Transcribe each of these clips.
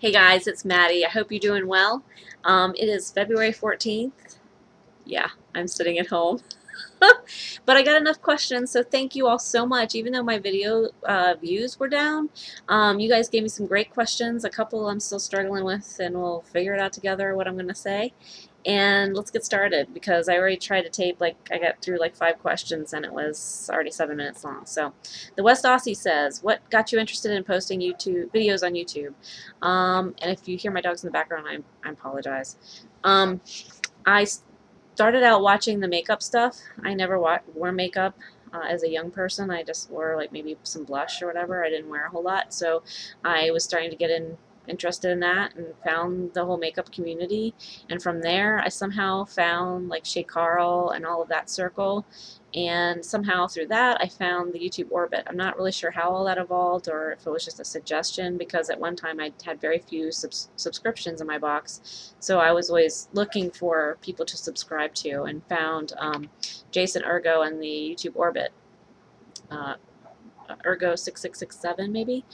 Hey guys, it's Maddie. I hope you're doing well. It is February 14th. Yeah, I'm sitting at home. But I got enough questions, so thank you all so much. Even though my video views were down, you guys gave me some great questions. A couple I'm still struggling with, and we'll figure it out together what I'm going to say. And let's get started because I already tried to tape, like, I got through like 5 questions and it was already 7 minutes long. So, the West Aussie says, what got you interested in posting YouTube videos on YouTube? And if you hear my dogs in the background, I apologize. I started out watching the makeup stuff. I never wore makeup as a young person. I just wore like maybe some blush or whatever. I didn't wear a whole lot. So I was starting to get interested in that and found the whole makeup community. And from there, I somehow found like Shay Carl and all of that circle. And somehow through that, I found the YouTube orbit. I'm not really sure how all that evolved or if it was just a suggestion because at one time I had very few subscriptions in my box. So I was always looking for people to subscribe to and found Jason Ergo and the YouTube orbit. Ergo 6667 maybe,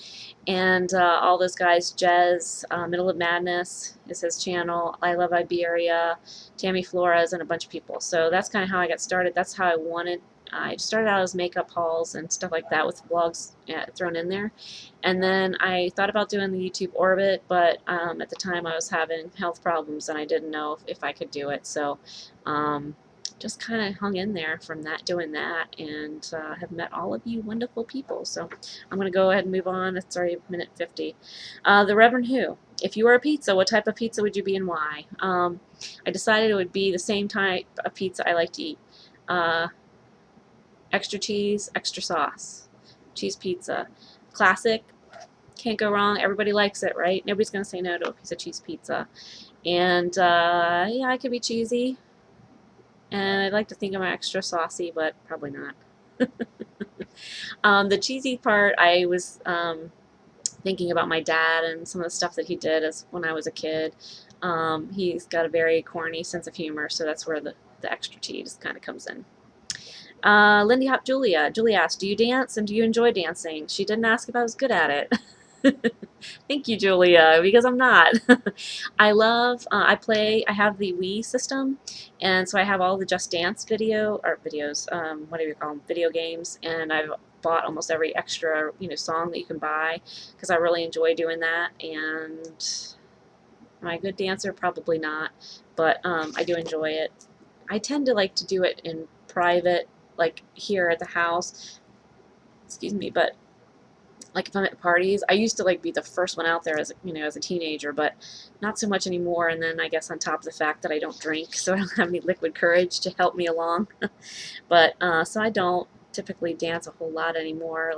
and all those guys. Jez, Middle of Madness is his channel. I Love Iberia, Tammy Flores, and a bunch of people. So that's kind of how I got started. That's how I wanted. I started out as makeup hauls and stuff like that with vlogs thrown in there, and then I thought about doing the YouTube orbit, but at the time I was having health problems and I didn't know if I could do it. So. Just kind of hung in there from that, doing that, and have met all of you wonderful people. So I'm going to go ahead and move on. It's already minute 50. The Reverend Who. If you were a pizza, what type of pizza would you be and why? I decided it would be the same type of pizza I like to eat. Extra cheese, extra sauce. Cheese pizza. Classic. Can't go wrong. Everybody likes it, right? Nobody's going to say no to a piece of cheese pizza. And yeah, I could be cheesy. And I'd like to think I'm extra saucy, but probably not. The cheesy part, I was thinking about my dad and some of the stuff that he did as when I was a kid. He's got a very corny sense of humor, so that's where the extra cheese kind of comes in. Lindy Hop Julia. Julia asked, do you dance and do you enjoy dancing? She didn't ask if I was good at it. Thank you, Julia, because I'm not. I love, I have the Wii system, and so I have all the Just Dance videos, whatever you call them, video games, and I've bought almost every extra, song that you can buy, because I really enjoy doing that, and am I a good dancer? Probably not, but I do enjoy it. I tend to like to do it in private, like here at the house, excuse me, but like if I'm at parties, I used to like be the first one out there as as a teenager, but not so much anymore. And then I guess on top of the fact that I don't drink, so I don't have any liquid courage to help me along. But so I don't typically dance a whole lot anymore.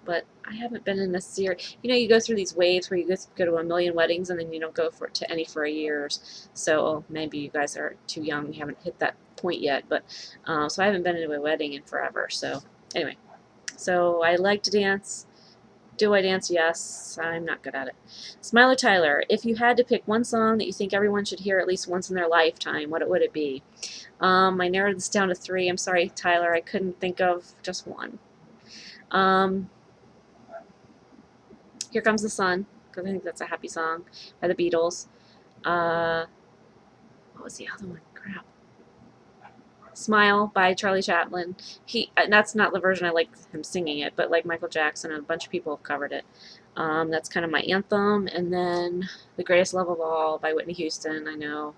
But I haven't been in a series. You go through these waves where you go to a million weddings and then you don't go to any for a year. So maybe you guys are too young, you haven't hit that point yet. But so I haven't been into a wedding in forever. So anyway, so I like to dance. Do I dance? Yes. I'm not good at it. Smiler Tyler, if you had to pick one song that you think everyone should hear at least once in their lifetime, what would it be? I narrowed this down to 3. I'm sorry, Tyler, I couldn't think of just one. Here Comes the Sun, because I think that's a happy song by the Beatles. What was the other one? Crap. Smile by Charlie Chaplin. That's not the version I like him singing it, but like Michael Jackson and a bunch of people have covered it. That's kind of my anthem. And then The Greatest Love of All by Whitney Houston. I know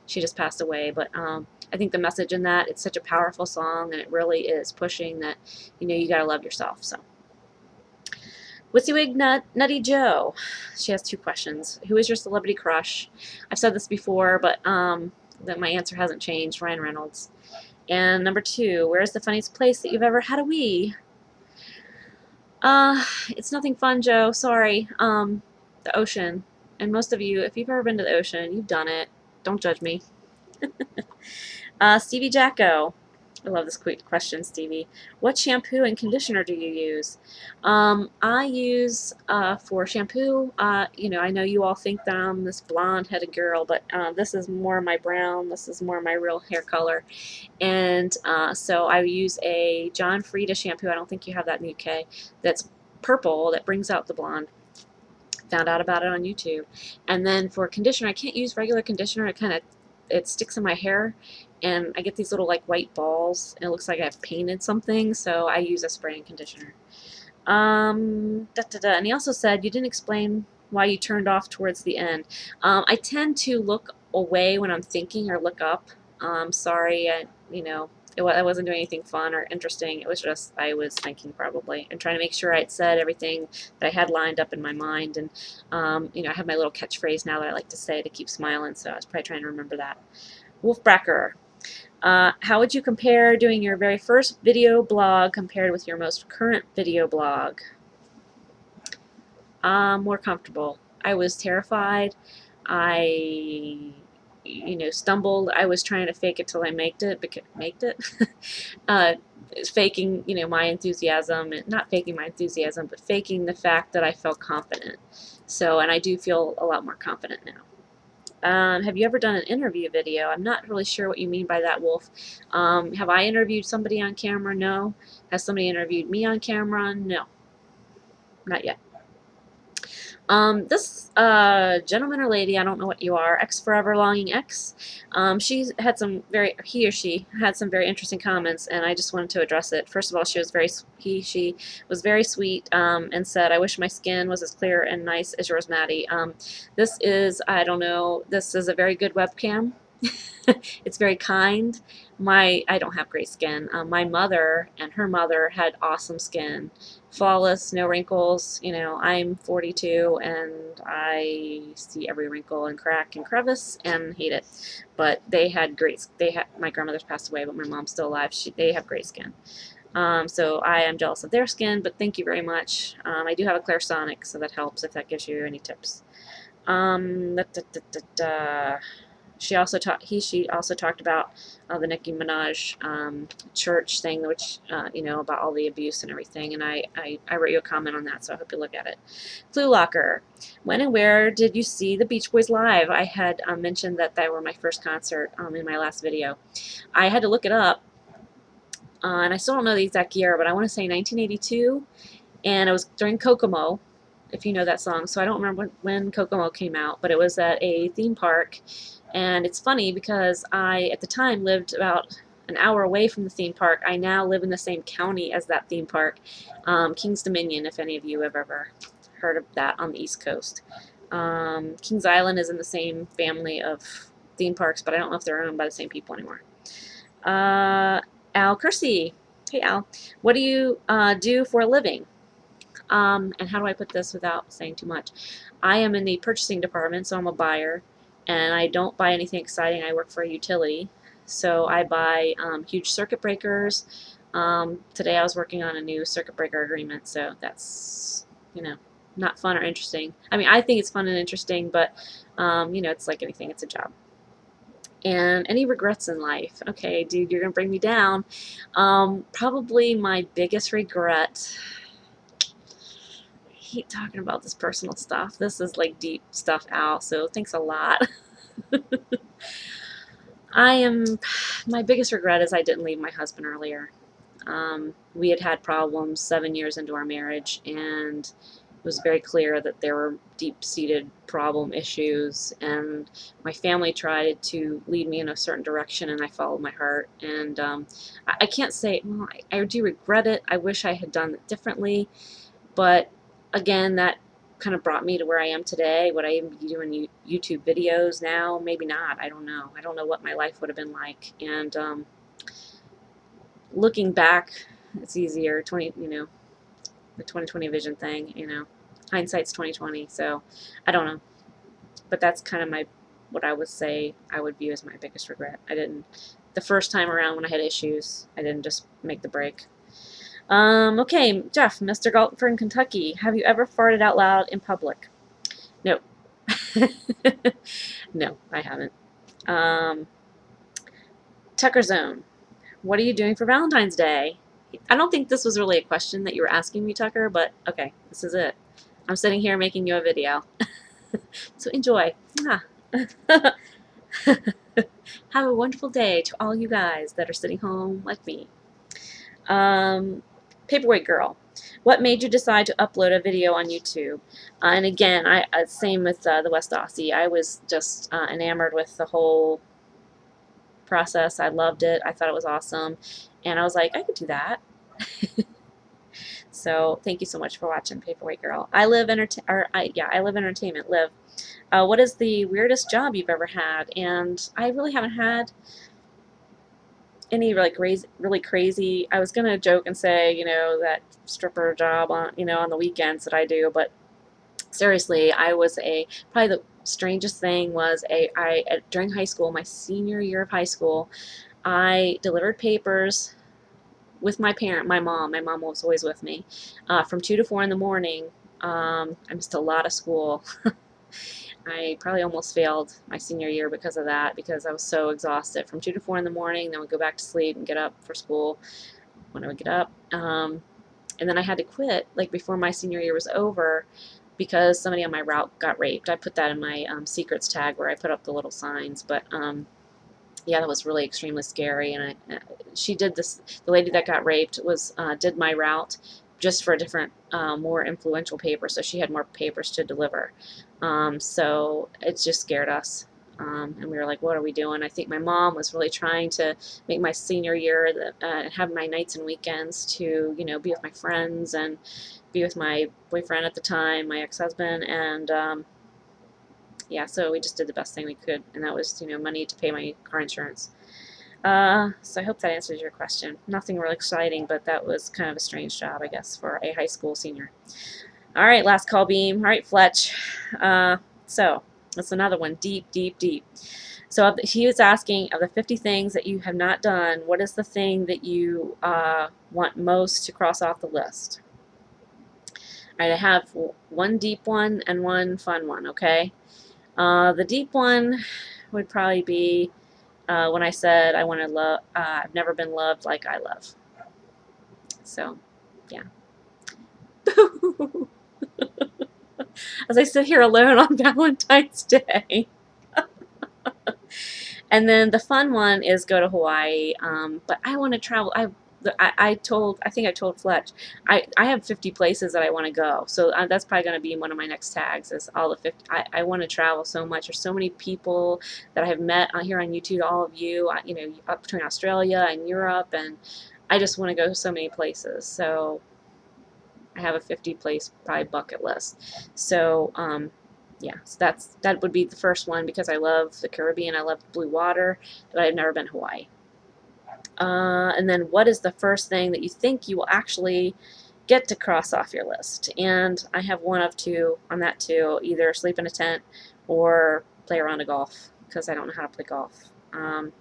she just passed away, but I think the message in that, it's such a powerful song, and it really is pushing that, you gotta love yourself. So, Witsywig Nutty Joe. She has 2 questions. Who is your celebrity crush? I've said this before, but that my answer hasn't changed. Ryan Reynolds. And number 2, where's the funniest place that you've ever had a wee? It's nothing fun, Joe. Sorry. The ocean. And most of you, if you've ever been to the ocean, you've done it. Don't judge me. Stevie Jacko. I love this quick question, Stevie. What shampoo and conditioner do you use? I use, for shampoo, I know you all think that I'm this blonde-headed girl, but this is more my brown. This is more my real hair color. And so I use a John Frieda shampoo. I don't think you have that in the UK. That's purple, that brings out the blonde. Found out about it on YouTube. And then for conditioner, I can't use regular conditioner. It sticks in my hair, and I get these little like white balls, and it looks like I've painted something. So I use a spray and conditioner. And he also said you didn't explain why you turned off towards the end. I tend to look away when I'm thinking or look up. Sorry, I wasn't doing anything fun or interesting. It was just I was thinking probably and trying to make sure I'd said everything that I had lined up in my mind. And I have my little catchphrase now that I like to say to keep smiling. So I was probably trying to remember that. Wolfbracker. How would you compare doing your very first video blog compared with your most current video blog? More comfortable. I was terrified. I stumbled. I was trying to fake it till I made it. uh, Faking, my enthusiasm, and not faking my enthusiasm, but faking the fact that I felt confident. So, and I do feel a lot more confident now. Have you ever done an interview video? I'm not really sure what you mean by that, Wolf. Have I interviewed somebody on camera? No. Has somebody interviewed me on camera? No. Not yet. This gentleman or lady, I don't know what you are, X Forever Longing X, he or she had some very interesting comments, and I just wanted to address it. First of all, she was very sweet, and said, I wish my skin was as clear and nice as yours, Maddie. This is a very good webcam. It's very kind. I don't have great skin. My mother and her mother had awesome skin. Flawless, no wrinkles. I'm 42 and I see every wrinkle and crack and crevice and hate it. But my grandmother's passed away, but my mom's still alive. They have great skin. So I am jealous of their skin, but thank you very much. I do have a Clarisonic, so that helps if that gives you any tips. She also talked about the Nicki Minaj church thing, which about all the abuse and everything, and I wrote you a comment on that, so I hope you look at it. Flu Locker. When and where did you see the Beach Boys live? I had mentioned that they were my first concert in my last video. I had to look it up, and I still don't know the exact year, but I want to say 1982, and it was during Kokomo, if you know that song. So I don't remember when Kokomo came out, but it was at a theme park. And it's funny because I, at the time, lived about an hour away from the theme park. I now live in the same county as that theme park, Kings Dominion, if any of you have ever heard of that on the East Coast. Kings Island is in the same family of theme parks, but I don't know if they're owned by the same people anymore. Al Kersey. Hey, Al. What do you do for a living? And how do I put this without saying too much? I am in the purchasing department, so I'm a buyer. And I don't buy anything exciting. I work for a utility, so I buy huge circuit breakers. Today I was working on a new circuit breaker agreement, so that's not fun or interesting. I mean, I think it's fun and interesting, but it's like anything, it's a job. And any regrets in life? Okay, dude, you're gonna bring me down. Probably my biggest regret. I hate talking about this personal stuff. This is like deep stuff, Al, so thanks a lot. My biggest regret is I didn't leave my husband earlier. We had problems 7 years into our marriage, and it was very clear that there were deep-seated problem issues, and my family tried to lead me in a certain direction, and I followed my heart. And I can't say, well, I do regret it. I wish I had done it differently, but again, that kind of brought me to where I am today. Would I even be doing YouTube videos now? Maybe not. I don't know. I don't know what my life would have been like. And looking back, it's easier. The 2020 vision thing. Hindsight's 2020. So I don't know. But that's kind of what I would say I would view as my biggest regret. The first time around when I had issues, I didn't just make the break. Okay, Jeff, Mr. Golfer in Kentucky, have you ever farted out loud in public? No. No, I haven't. Tucker Zone, what are you doing for Valentine's Day? I don't think this was really a question that you were asking me, Tucker, but okay, this is it. I'm sitting here making you a video. So enjoy. Have a wonderful day to all you guys that are sitting home like me. Paperweight Girl, What made you decide to upload a video on YouTube? And again, same with the West Aussie. I was just enamored with the whole process. I loved it. I thought it was awesome, and I was like, I could do that. So thank you so much for watching, Paperweight Girl. I live entertainment. Live. What is the weirdest job you've ever had? And I really haven't had any really crazy. I was gonna joke and say, that stripper job on on the weekends that I do, but seriously, I was probably the strangest thing was during high school, my senior year of high school, I delivered papers with my mom. My mom was always with me, from 2 to 4 in the morning. I missed a lot of school. I probably almost failed my senior year because of that, because I was so exhausted. From 2 to 4 in the morning, then would go back to sleep and get up for school when I would get up. And then I had to quit like before my senior year was over because somebody on my route got raped. I put that in my secrets tag where I put up the little signs. But yeah, that was really extremely scary. And she did this. The lady that got raped did my route just for a different, more influential paper, so she had more papers to deliver. So it just scared us, and we were like, what are we doing? I think my mom was really trying to make my senior year, have my nights and weekends to, be with my friends and be with my boyfriend at the time, my ex-husband, and yeah, so we just did the best thing we could, and that was, money to pay my car insurance. So I hope that answers your question. Nothing real exciting, but that was kind of a strange job, I guess, for a high school senior. All right, last call, Beam. All right, Fletch. So that's another one, deep, deep, deep. So he was asking, of the 50 things that you have not done, what is the thing that you want most to cross off the list? All right, I have one deep one and one fun one, okay? The deep one would probably be when I said I want to love, I've never been loved like I love. So, yeah. As I sit here alone on Valentine's Day. And then the fun one is go to Hawaii. But I want to travel. I think I told Fletch, I have 50 places that I want to go. So that's probably going to be one of my next tags, is all the 50. I want to travel so much. There's so many people that I have met here on YouTube, all of you, up between Australia and Europe, and I just want to go so many places. So I have a 50-place probably bucket list. So yeah, so that would be the first one, because I love the Caribbean, I love blue water, but I've never been to Hawaii. And then what is the first thing that you think you will actually get to cross off your list? And I have one of two on that too, either sleep in a tent or play a round of golf, because I don't know how to play golf. And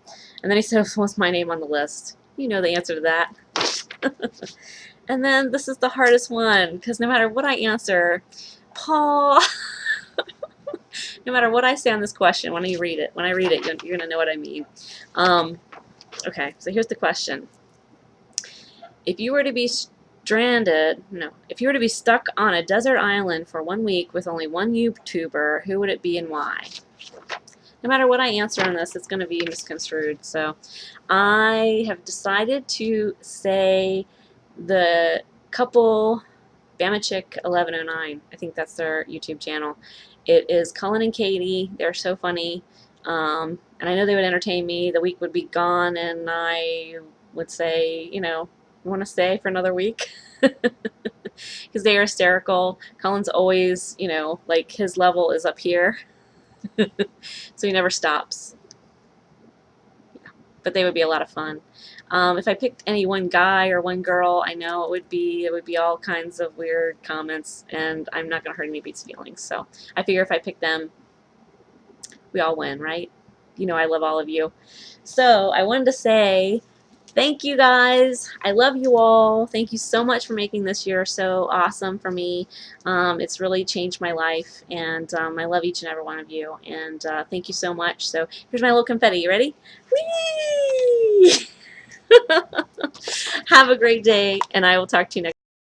then he said, what's my name on the list? You know the answer to that. And then this is the hardest one, because no matter what I answer, Paul, no matter what I say on this question, when I read it, you're going to know what I mean. Okay, so here's the question. If you were to be if you were to be stuck on a desert island for 1 week with only one YouTuber, who would it be and why? No matter what I answer on this, it's going to be misconstrued. So I have decided to say the couple Bama Chick 1109. I think that's their YouTube channel. It is Cullen and Katie. They're so funny. And I know they would entertain me. The week would be gone, and I would say, want to stay for another week? Because they are hysterical. Cullen's always, like his level is up here. So he never stops. Yeah. But they would be a lot of fun. If I picked any one guy or one girl, I know it would be all kinds of weird comments, and I'm not going to hurt anybody's feelings. So I figure if I pick them, we all win, right? I love all of you. So I wanted to say thank you, guys. I love you all. Thank you so much for making this year so awesome for me. It's really changed my life, and I love each and every one of you. And thank you so much. So here's my little confetti. You ready? Whee! Have a great day, and I will talk to you next